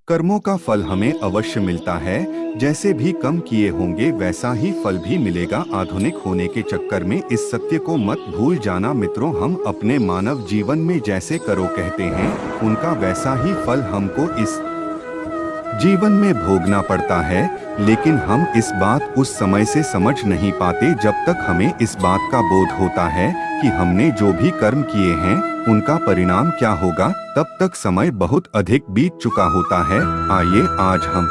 कर्मों का फल हमें अवश्य मिलता है। जैसे भी कम किए होंगे वैसा ही फल भी मिलेगा। आधुनिक होने के चक्कर में इस सत्य को मत भूल जाना मित्रों। हम अपने मानव जीवन में जैसे करो कहते हैं उनका वैसा ही फल हमको इस जीवन में भोगना पड़ता है। लेकिन हम इस बात उस समय से समझ नहीं पाते जब तक हमें इस बात का बोध होता है कि हमने जो भी कर्म किए हैं उनका परिणाम क्या होगा। तब तक समय बहुत अधिक बीत चुका होता है। आइए आज हम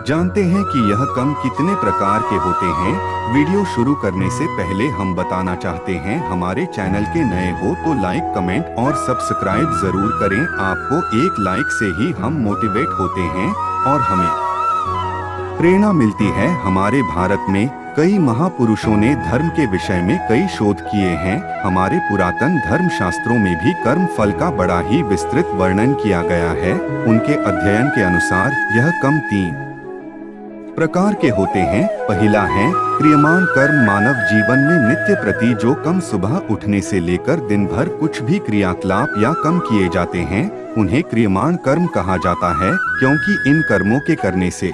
जानते हैं कि यह कर्म कितने प्रकार के होते हैं। वीडियो शुरू करने से पहले हम बताना चाहते हैं, हमारे चैनल के नए हो तो लाइक कमेंट और सब्सक्राइब जरूर करें। आपको एक लाइक से ही हम मोटिवेट होते हैं और हमें प्रेरणा मिलती है। हमारे भारत में कई महापुरुषों ने धर्म के विषय में कई शोध किए हैं। हमारे पुरातन धर्म शास्त्रों में भी कर्म फल का बड़ा ही विस्तृत वर्णन किया गया है। उनके अध्ययन के अनुसार यह कर्म 3 प्रकार के होते हैं। पहला है क्रियमान कर्म। मानव जीवन में नित्य प्रति जो कर्म सुबह उठने से लेकर दिन भर कुछ भी क्रियाकलाप या कर्म किए जाते हैं उन्हें क्रियमान कर्म कहा जाता है, क्योंकि इन कर्मों के करने से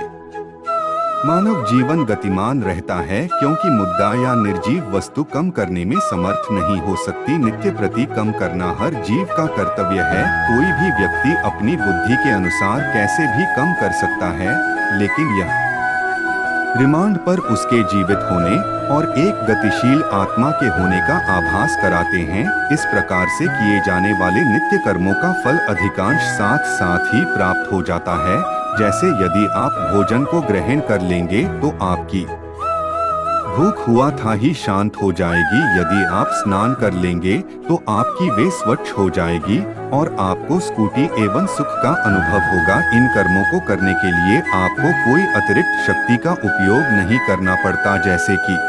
मानव जीवन गतिमान रहता है। क्योंकि मुद्दा या निर्जीव वस्तु कम करने में समर्थ नहीं हो सकती। नित्य प्रति कम करना हर जीव का कर्तव्य है। कोई भी व्यक्ति अपनी बुद्धि के अनुसार कैसे भी कम कर सकता है, लेकिन यह रिमांड पर उसके जीवित होने और एक गतिशील आत्मा के होने का आभास कराते हैं। इस प्रकार से किए जाने वाले नित्य कर्मों का फल अधिकांश साथ साथ ही प्राप्त हो जाता है। जैसे यदि आप भोजन को ग्रहण कर लेंगे तो आपकी भूख हुआ था ही शांत हो जाएगी। यदि आप स्नान कर लेंगे तो आपकी वे स्वच्छ हो जाएगी और आपको स्कूटी एवं सुख का अनुभव होगा। इन कर्मों को करने के लिए आपको कोई अतिरिक्त शक्ति का उपयोग नहीं करना पड़ता। जैसे कि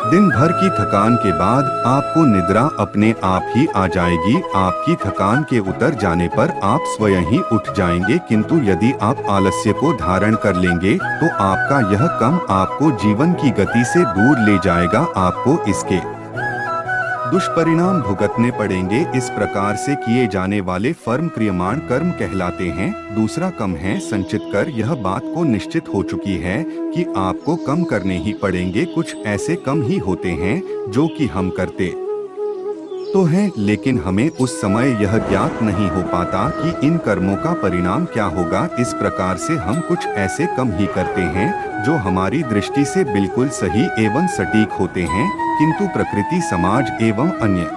दिन भर की थकान के बाद आपको निद्रा अपने आप ही आ जाएगी। आपकी थकान के उतर जाने पर आप स्वयं ही उठ जाएंगे। किंतु यदि आप आलस्य को धारण कर लेंगे तो आपका यह कर्म आपको जीवन की गति से दूर ले जाएगा। आपको इसके दुष्परिणाम भुगतने पड़ेंगे। इस प्रकार से किए जाने वाले फर्म क्रियमाण कर्म कहलाते हैं। दूसरा कर्म है संचित कर। यह बात को निश्चित हो चुकी है कि आपको कम करने ही पड़ेंगे। कुछ ऐसे कम ही होते हैं जो कि हम करते तो हैं, लेकिन हमें उस समय यह ज्ञात नहीं हो पाता कि इन कर्मों का परिणाम क्या होगा। इस प्रकार से हम कुछ ऐसे कम ही करते हैं जो हमारी दृष्टि से बिल्कुल सही एवं सटीक होते हैं, किंतु प्रकृति समाज एवं अन्य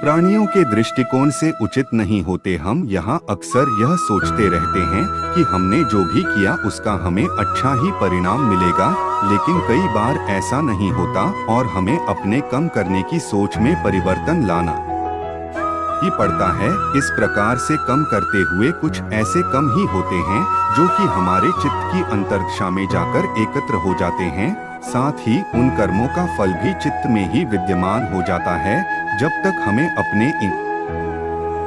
प्राणियों के दृष्टिकोण से उचित नहीं होते। हम यहाँ अक्सर यह सोचते रहते हैं कि हमने जो भी किया उसका हमें अच्छा ही परिणाम मिलेगा, लेकिन कई बार ऐसा नहीं होता और हमें अपने कम करने की सोच में परिवर्तन लाना ही पड़ता है। इस प्रकार से कम करते हुए कुछ ऐसे कम ही होते हैं जो कि हमारे चित्त की अंतर्दशा में जाकर एकत्र हो जाते हैं। साथ ही उन कर्मों का फल भी चित्त में ही विद्यमान हो जाता है। जब तक हमें अपने इन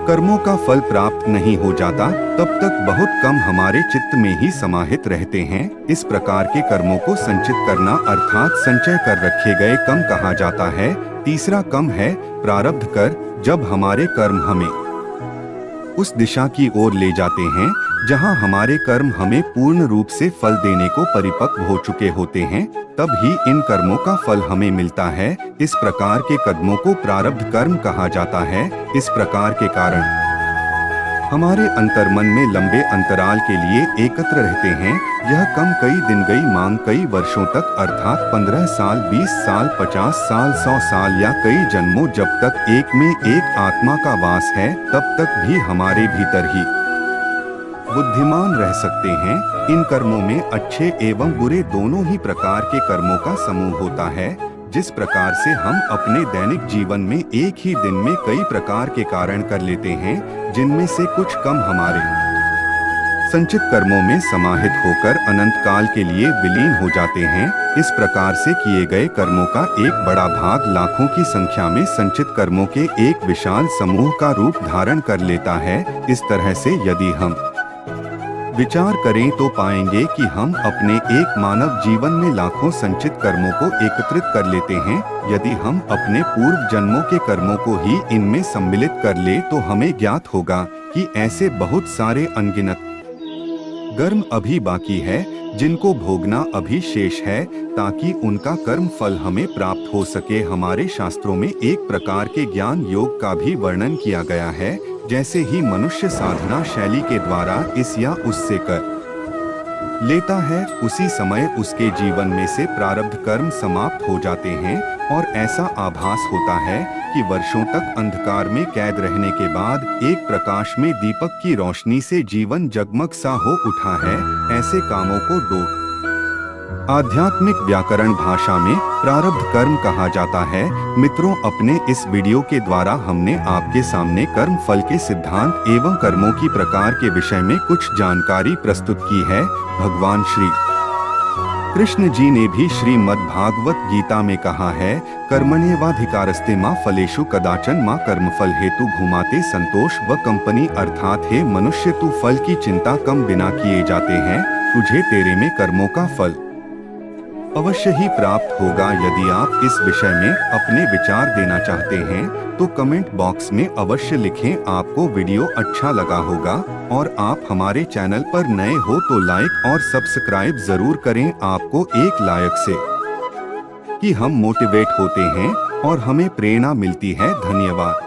कर्मों का फल प्राप्त नहीं हो जाता तब तक बहुत कम हमारे चित्त में ही समाहित रहते हैं। इस प्रकार के कर्मों को संचित करना अर्थात संचय कर रखे गए कर्म कहा जाता है। तीसरा कर्म है प्रारब्ध कर। जब हमारे कर्म हमें उस दिशा की ओर ले जाते हैं जहां हमारे कर्म हमें पूर्ण रूप से फल देने को परिपक्व हो चुके होते हैं, तब ही इन कर्मों का फल हमें मिलता है। इस प्रकार के कदमों को प्रारब्ध कर्म कहा जाता है। इस प्रकार के कारण हमारे अंतर्मन में लंबे अंतराल के लिए एकत्र रहते हैं। यह कम कई दिन कई मांग कई वर्षों तक अर्थात 15 साल 20 साल 50 साल 100 साल या कई जन्मों जब तक एक में एक आत्मा का वास है तब तक भी हमारे भीतर ही बुद्धिमान रह सकते हैं। इन कर्मों में अच्छे एवं बुरे दोनों ही प्रकार के कर्मों का समूह होता है। जिस प्रकार से हम अपने दैनिक जीवन में एक ही दिन में कई प्रकार के कारण कर लेते हैं, जिनमें से कुछ कम हमारे संचित कर्मों में समाहित होकर अनंत काल के लिए विलीन हो जाते हैं। इस प्रकार से किए गए कर्मों का एक बड़ा भाग लाखों की संख्या में संचित कर्मों के एक विशाल समूह का रूप धारण कर लेता है। इस तरह से यदि हम विचार करें तो पाएंगे कि हम अपने एक मानव जीवन में लाखों संचित कर्मों को एकत्रित कर लेते हैं। यदि हम अपने पूर्व जन्मों के कर्मों को ही इनमें सम्मिलित कर ले तो हमें ज्ञात होगा कि ऐसे बहुत सारे अनगिनत कर्म अभी बाकी है जिनको भोगना अभी शेष है, ताकि उनका कर्म फल हमें प्राप्त हो सके। हमारे शास्त्रों में एक प्रकार के ज्ञान योग का भी वर्णन किया गया है। जैसे ही मनुष्य साधना शैली के द्वारा इस या उससे कर लेता है, उसी समय उसके जीवन में से प्रारब्ध कर्म समाप्त हो जाते हैं और ऐसा आभास होता है कि वर्षों तक अंधकार में कैद रहने के बाद एक प्रकाश में दीपक की रोशनी से जीवन जगमग सा हो उठा है। ऐसे कामों को आध्यात्मिक व्याकरण भाषा में प्रारब्ध कर्म कहा जाता है। मित्रों, अपने इस वीडियो के द्वारा हमने आपके सामने कर्म फल के सिद्धांत एवं कर्मों की प्रकार के विषय में कुछ जानकारी प्रस्तुत की है। भगवान श्री कृष्ण जी ने भी श्रीमद् भागवत गीता में कहा है, कर्मण्येवाधिकारस्ते मा फलेषु कदाचन मा कर्मफल हेतु भूमाते संतोष व कंपनी। अर्थात हे मनुष्य, तू फल की चिंता कम बिना किए जाते हैं, तुझे तेरे में कर्मों का फल अवश्य ही प्राप्त होगा। यदि आप इस विषय में अपने विचार देना चाहते हैं तो कमेंट बॉक्स में अवश्य लिखें। आपको वीडियो अच्छा लगा होगा और आप हमारे चैनल पर नए हो तो लाइक और सब्सक्राइब जरूर करें। आपको एक लाइक से कि हम मोटिवेट होते हैं और हमें प्रेरणा मिलती है। धन्यवाद।